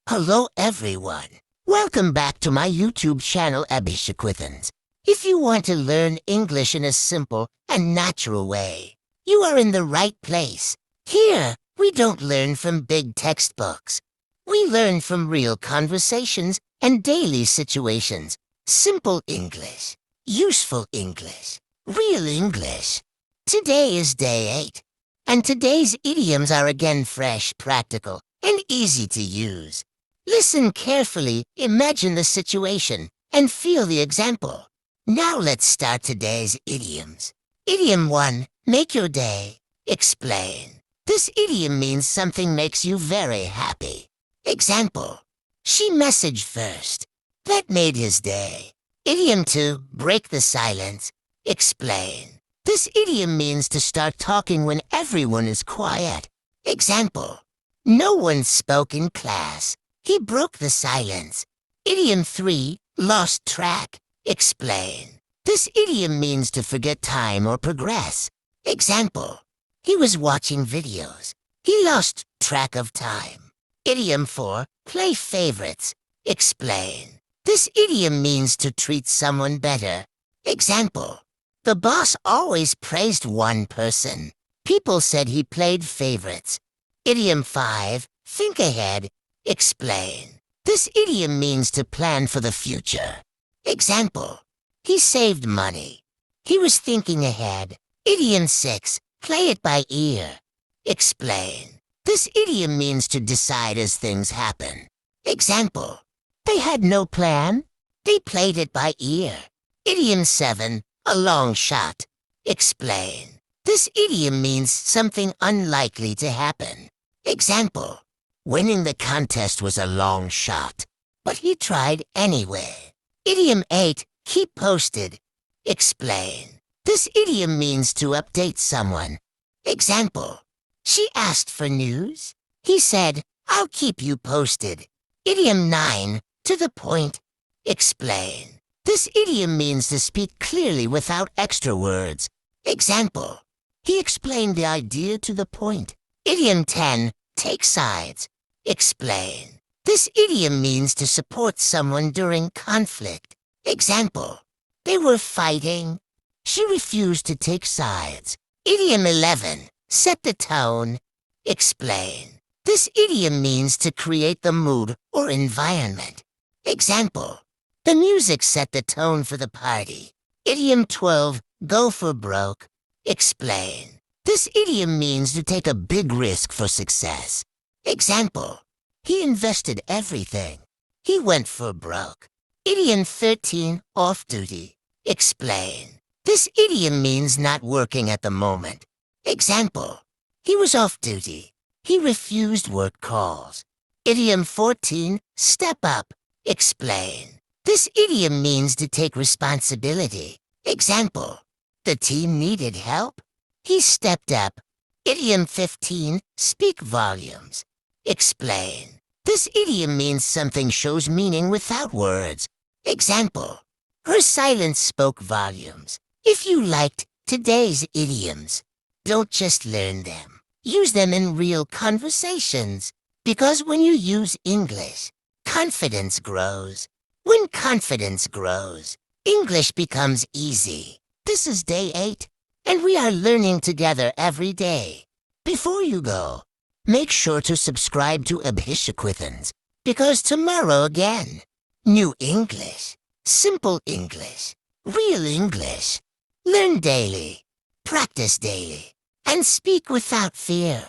Hello everyone. Welcome back to my YouTube channel AbhishekWithEnglish. If you want to learn English in a simple and natural way, you are in the right place. Here, we don't learn from big textbooks. We learn from real conversations and daily situations. Simple English, useful English, real English. Today is day 8, and today's idioms are again fresh, practical, and easy to use. Listen carefully, imagine the situation, and feel the example. Now let's start today's idioms. Idiom 1, make your day. Explain. This idiom means something makes you very happy. Example, she messaged first. That made his day. Idiom 2, break the silence. Explain. This idiom means to start talking when everyone is quiet. Example, no one spoke in class. He broke the silence. Idiom 3, lost track. Explain. This idiom means to forget time or progress. Example, he was watching videos. He lost track of time. Idiom 4, play favorites. Explain. This idiom means to treat someone better. Example, the boss always praised one person. People said he played favorites. Idiom 5, think ahead. Explain. This idiom means to plan for the future. Example, he saved money. He was thinking ahead. Idiom 6, play it by ear. Explain. This idiom means to decide as things happen. Example, they had no plan. They played it by ear. Idiom 7, a long shot. Explain. This idiom means something unlikely to happen. Example, winning the contest was a long shot, but he tried anyway. Idiom 8, keep posted. Explain. This idiom means to update someone. Example, she asked for news. He said, I'll keep you posted. Idiom 9, to the point. Explain. This idiom means to speak clearly without extra words. Example, he explained the idea to the point. Idiom 10, take sides. Explain. This idiom means to support someone during conflict. Example, they were fighting. She refused to take sides. Idiom 11, set the tone. Explain. This idiom means to create the mood or environment. Example, the music set the tone for the party. Idiom 12, go for broke. Explain. This idiom means to take a big risk for success. Example, he invested everything. He went for broke. Idiom 13, off-duty. Explain. This idiom means not working at the moment. Example, he was off-duty. He refused work calls. Idiom 14, step up. Explain. This idiom means to take responsibility. Example, the team needed help. He stepped up. Idiom 15, speak volumes. Explain. This idiom means something shows meaning without words. Example, her silence spoke volumes. If you liked today's idioms, don't just learn them. Use them in real conversations. Because when you use English, confidence grows. When confidence grows, English becomes easy. This is day 8, and we are learning together every day. Before you go, make sure to subscribe to AbhishekWithEnglish, because tomorrow again, new English, simple English, real English. Learn daily, practice daily, and speak without fear.